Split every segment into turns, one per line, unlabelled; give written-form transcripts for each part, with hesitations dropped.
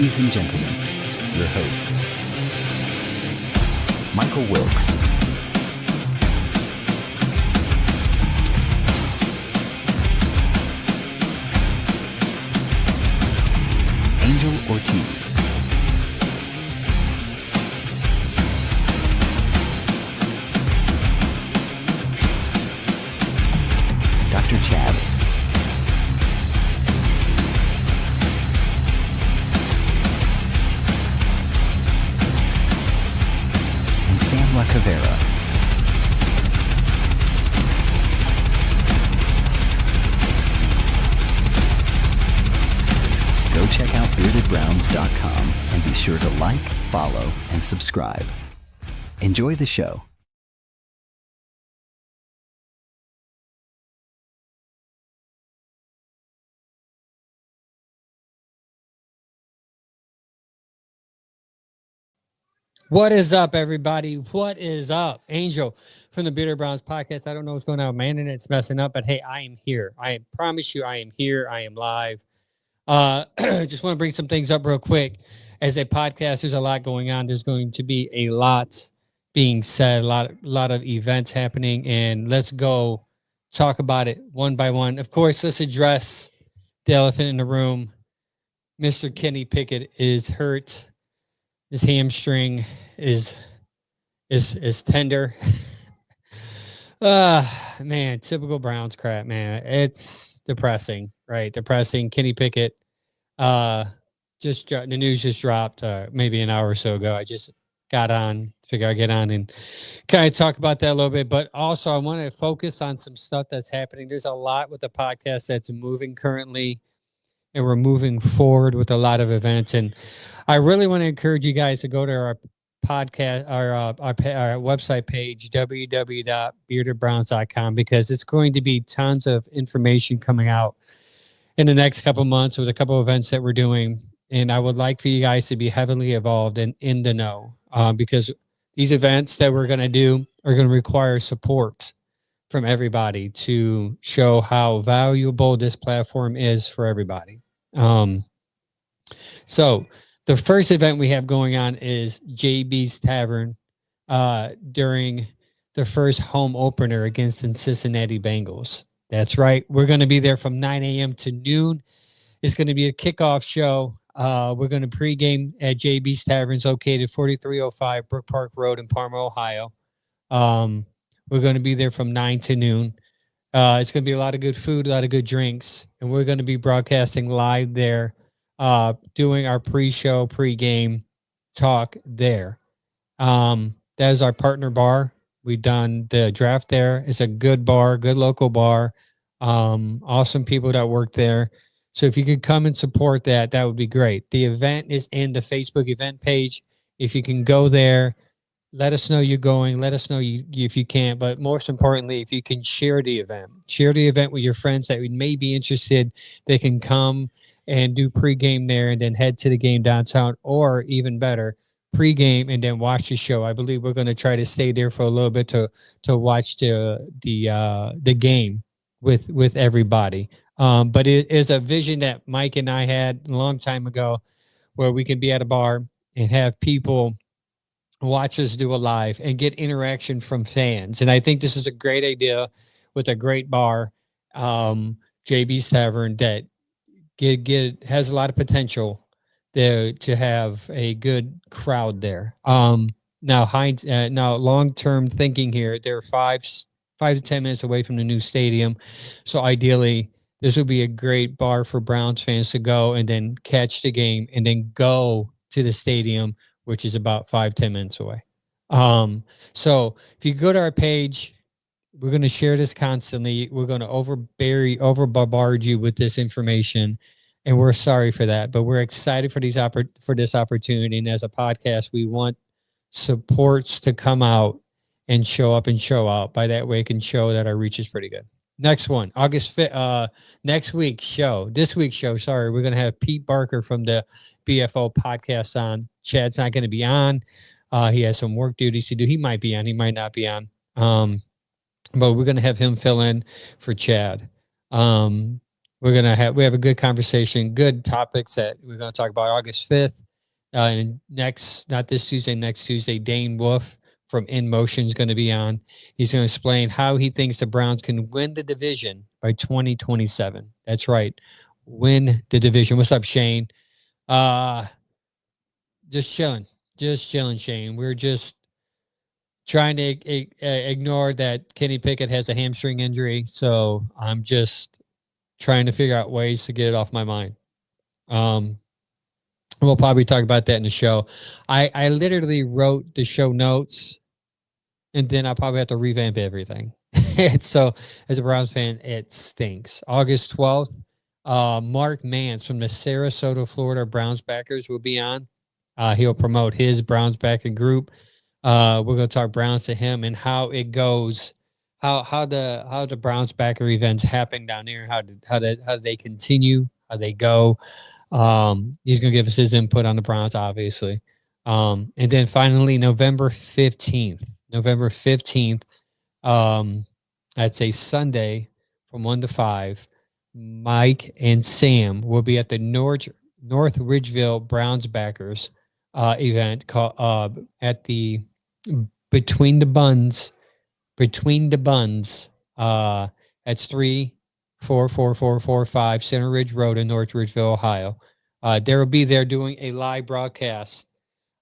Ladies and gentlemen, your hosts, Michael Wilkes, Angel Ortiz, Dr. Chad, and Sam La Cavera. Go check out beardedbrowns.com and be sure to like, follow, and subscribe. Enjoy the show.
What is up, everybody? What is up? Angel from the Bearded Browns podcast. I don't know what's going on. My internet's messing up, but hey, I am here. I promise you I am here. I am live. Just want to bring some things up real quick. As a podcast, there's a lot going on. There's going to be a lot being said, a lot of events happening, and let's go talk about it one by one. Of course, let's address the elephant in the room. Mr. Kenny Pickett is hurt. His hamstring is tender. Man, typical Browns crap, man. It's depressing, right? Depressing. Kenny Pickett, the news just dropped maybe an hour or so ago. I just got on, figure I'd get on and kind of talk about that a little bit. But also, I want to focus on some stuff that's happening. There's a lot with the podcast that's moving currently, and we're moving forward with a lot of events. And I really want to encourage you guys to go to our podcast, our website page, www.beardedbrowns.com, because it's going to be tons of information coming out in the next couple of months with a couple of events that we're doing. And I would like for you guys to be heavily involved and in the know, because these events that we're going to do are going to require support from everybody to show how valuable this platform is for everybody. So the first event we have going on is JB's Tavern during the first home opener against the Cincinnati Bengals. That's right. We're going to be there from 9 a.m. to noon. It's going to be a kickoff show. We're going to pregame at JB's Tavern, located 4305 Brook Park Road in Parma, Ohio. We're going to be there from 9 to noon. It's going to be a lot of good food, a lot of good drinks, and we're going to be broadcasting live there, doing our pre-show, pre-game talk there. That is our partner bar. We've done the draft there. It's a good bar, good local bar. Awesome people that work there. So if you could come and support that, that would be great. The event is in the Facebook event page. If you can go there, let us know you're going. Let us know if you can't. But most importantly, if you can share the event with your friends that may be interested. They can come and do pregame there and then head to the game downtown, or even better, pregame and then watch the show. I believe we're going to try to stay there for a little bit to watch the game with everybody. But it is a vision that Mike and I had a long time ago, where we can be at a bar and have people watch us do a live and get interaction from fans. And I think this is a great idea with a great bar, JB's Tavern, that has a lot of potential there to have a good crowd there. Now long-term thinking here, they're 5 to 10 minutes away from the new stadium. So ideally, this would be a great bar for Browns fans to go and then catch the game and then go to the stadium, which is about 5-10 minutes away. So if you go to our page, we're going to share this constantly. We're going to overbombard you with this information, and we're sorry for that, but we're excited for this opportunity. And as a podcast, we want supports to come out and show up and show out. By that way, it can show that our reach is pretty good. Next one, August 5th, this week's show, we're going to have Pete Barker from the BFO podcast on. Chad's not going to be on. He has some work duties to do. He might be on, he might not be on. But we're going to have him fill in for Chad. we have a good conversation, good topics that we're gonna talk about August 5th. And not this Tuesday, next Tuesday, Dane Wolf from In Motion is going to be on. He's going to explain how he thinks the Browns can win the division by 2027. That's right. Win the division. What's up, Shane? Just chilling, Shane. We're just trying to ignore that Kenny Pickett has a hamstring injury. So I'm just trying to figure out ways to get it off my mind. We'll probably talk about that in the show. I literally wrote the show notes, and then I probably have to revamp everything. So, as a Browns fan, it stinks. August 12th, Mark Mance from the Sarasota, Florida Browns backers will be on. He'll promote his Browns backer group. We're going to talk Browns to him and how it goes, how the Browns backer events happen down there, how they continue, how they go. He's going to give us his input on the Browns, obviously. And then finally, November 15th, that's a Sunday from 1 to 5, Mike and Sam will be at the North Ridgeville Browns backers event called at the Between the Buns. That's 34445 Center Ridge Road in North Ridgeville, Ohio. They will be there doing a live broadcast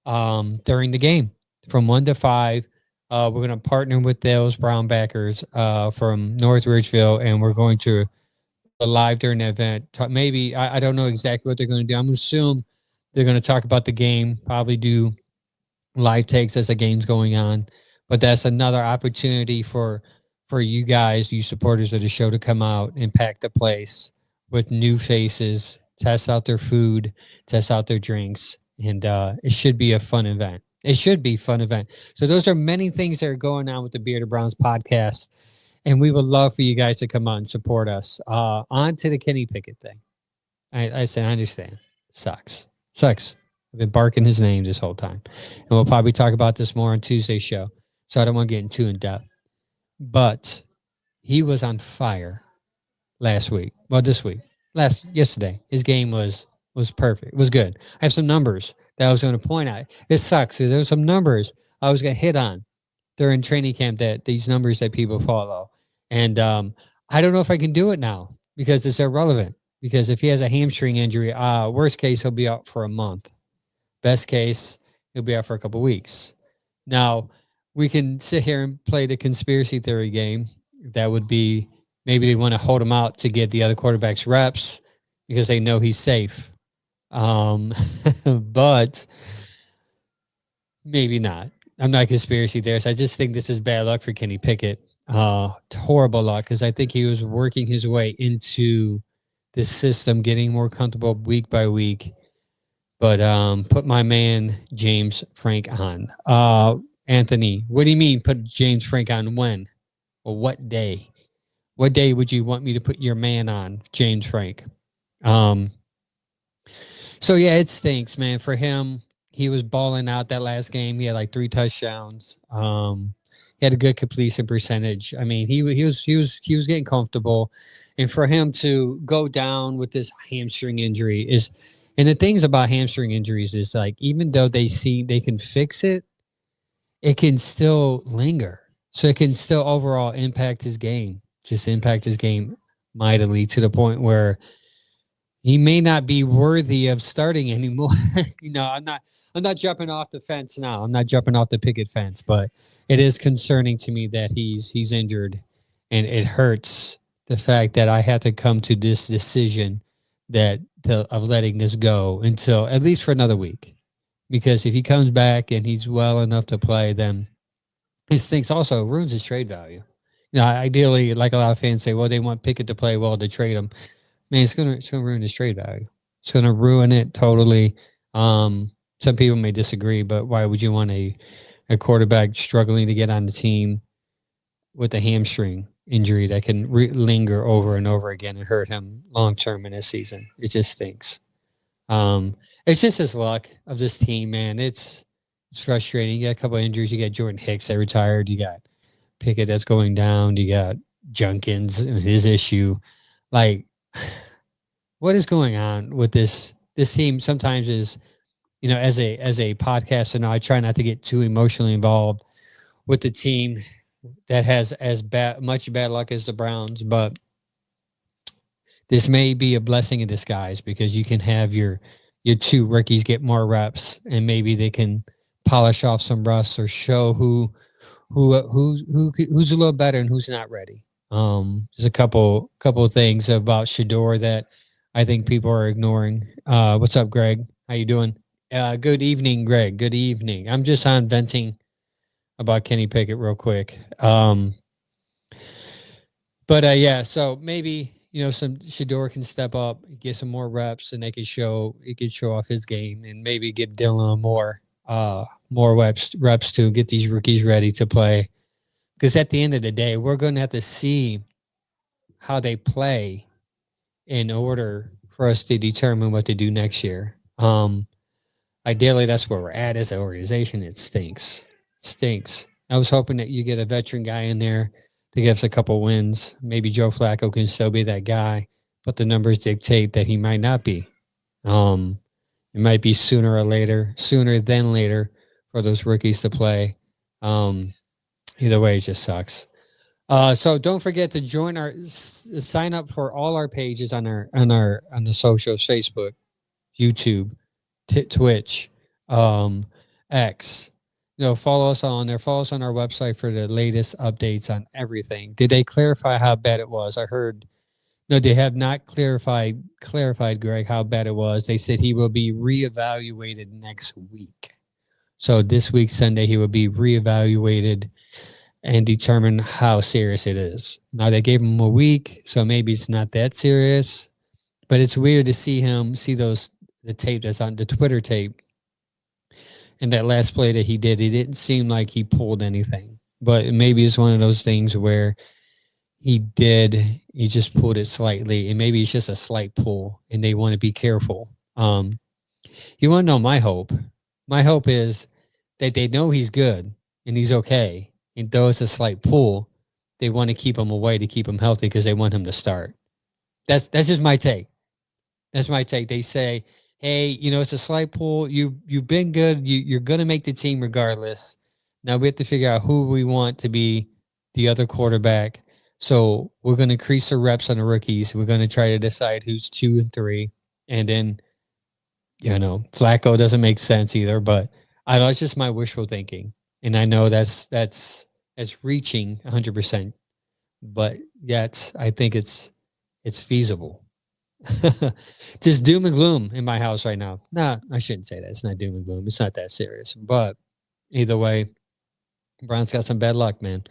during the game from 1 to 5. We're going to partner with those Brown backers from North Ridgeville, and we're going to live during the event. Maybe, I don't know exactly what they're going to do. I'm going to assume they're going to talk about the game, probably do live takes as the game's going on. But that's another opportunity for you guys, you supporters of the show, to come out and pack the place with new faces, test out their food, test out their drinks, and it should be a fun event. So those are many things that are going on with the Bearded Browns podcast, and we would love for you guys to come on and support us. On to the Kenny Pickett thing. I say, I understand. Sucks. I've been barking his name this whole time. And we'll probably talk about this more on Tuesday's show, so I don't want to get too in depth. But he was on fire last week. Well, this week. Yesterday. His game was perfect. It was good. I have some numbers that I was going to point out. It sucks. There's some numbers I was going to hit on during training camp, that these numbers that people follow. And I don't know if I can do it now because it's irrelevant. Because if he has a hamstring injury, worst case, he'll be out for a month. Best case, he'll be out for a couple weeks. Now, we can sit here and play the conspiracy theory game. That would be, maybe they want to hold him out to get the other quarterbacks reps because they know he's safe. But maybe not. I'm not a conspiracy theorist. I just think this is bad luck for Kenny Pickett. Horrible luck, because I think he was working his way into the system, getting more comfortable week by week. But put my man James Frank on. Anthony, what do you mean put James Frank on when? Or what day? What day would you want me to put your man on, James Frank? So yeah, it stinks, man. For him, he was balling out that last game. He had like 3 touchdowns. He had a good completion percentage. I mean, he was getting comfortable. And for him to go down with this hamstring injury is, and the things about hamstring injuries is, like, even though they can fix it, it can still linger. So it can still overall impact his game mightily, to the point where he may not be worthy of starting anymore. I'm not jumping off the fence now. I'm not jumping off the picket fence, but it is concerning to me that he's injured, and it hurts the fact that I have to come to this decision of letting this go until at least for another week. Because if he comes back and he's well enough to play, then his things also ruins his trade value. Ideally, like a lot of fans say, well, they want Pickett to play well to trade him. Man, it's gonna ruin his trade value. It's gonna ruin it totally. Some people may disagree, but why would you want a quarterback struggling to get on the team with a hamstring injury that can linger over and over again and hurt him long term in his season? It just stinks. It's just his luck of this team, man. It's frustrating. You got a couple of injuries. You got Jordan Hicks that retired. You got Pickett that's going down. You got Junkins, his issue. Like, what is going on with this team? Sometimes is, as a podcaster, now I try not to get too emotionally involved with the team that has as much bad luck as the Browns, but this may be a blessing in disguise because you can have your two rookies get more reps, and maybe they can polish off some rust or show who's a little better and who's not ready. There's a couple of things about Shedeur that I think people are ignoring. What's up, Greg? How you doing? Good evening, Greg. Good evening. I'm just on venting about Kenny Pickett real quick. Yeah, so maybe some Shedeur can step up, get some more reps, and he could show off his game, and maybe give Dylan more reps to get these rookies ready to play. Because at the end of the day, we're going to have to see how they play in order for us to determine what to do next year. Ideally, that's where we're at as an organization. It stinks. I was hoping that you get a veteran guy in there to give us a couple wins. Maybe Joe Flacco can still be that guy, but the numbers dictate that he might not be. It might be sooner than later for those rookies to play. Either way, it just sucks. So don't forget to sign up for all our pages on the socials: Facebook, YouTube, Twitch, X. Follow us on there. Follow us on our website for the latest updates on everything. Did they clarify how bad it was? I heard. No, they have not clarified, Greg, how bad it was. They said he will be reevaluated next week. So this week, Sunday, he will be reevaluated and determine how serious it is. Now, they gave him a week, so maybe it's not that serious. But it's weird to see the tape that's on the Twitter tape. And that last play that he did, it didn't seem like he pulled anything. But maybe it's one of those things where he just pulled it slightly, and maybe it's just a slight pull, and they want to be careful. You want to know my hope? My hope is that they know he's good and he's okay, and though it's a slight pull, they want to keep him away to keep him healthy because they want him to start. That's just my take. That's my take. They say, hey, it's a slight pull. You've been good. You're going to make the team regardless. Now we have to figure out who we want to be the other quarterback. So we're going to increase the reps on the rookies. We're going to try to decide who's 2 and 3. And then, Flacco doesn't make sense either, but I know it's just my wishful thinking. And I know that's reaching 100%, but yet I think it's feasible. Just doom and gloom in my house right now. Nah, I shouldn't say that. It's not doom and gloom. It's not that serious. But either way, Brown's got some bad luck, man.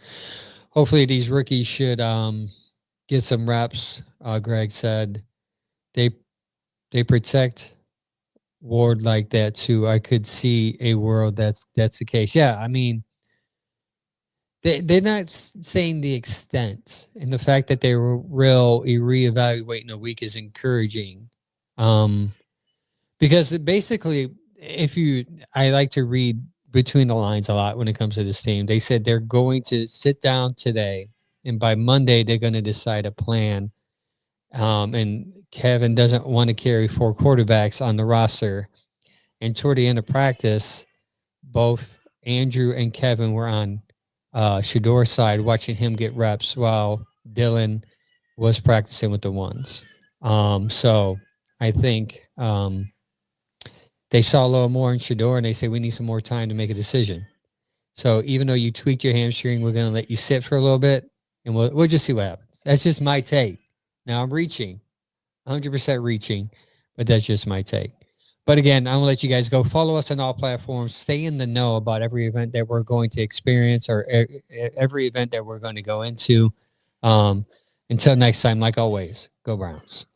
Hopefully these rookies should get some reps. Greg said they protect Ward like that too. I could see a world that's the case. Yeah, I mean, they're not saying the extent, and the fact that they were reevaluating in a week is encouraging. Because basically, I like to read between the lines a lot when it comes to this team. They said they're going to sit down today, and by Monday they're going to decide a plan. And Kevin doesn't want to carry 4 quarterbacks on the roster. And toward the end of practice, both Andrew and Kevin were on Shedeur's side watching him get reps while Dylan was practicing with the ones. So I think they saw a little more in Shedeur, and they say we need some more time to make a decision. So even though you tweaked your hamstring, we're going to let you sit for a little bit, and we'll just see what happens. That's just my take. Now I'm reaching, 100% reaching, but that's just my take. But again, I'm going to let you guys go. Follow us on all platforms. Stay in the know about every event that we're going to experience or every event that we're going to go into. Until next time, like always, go Browns.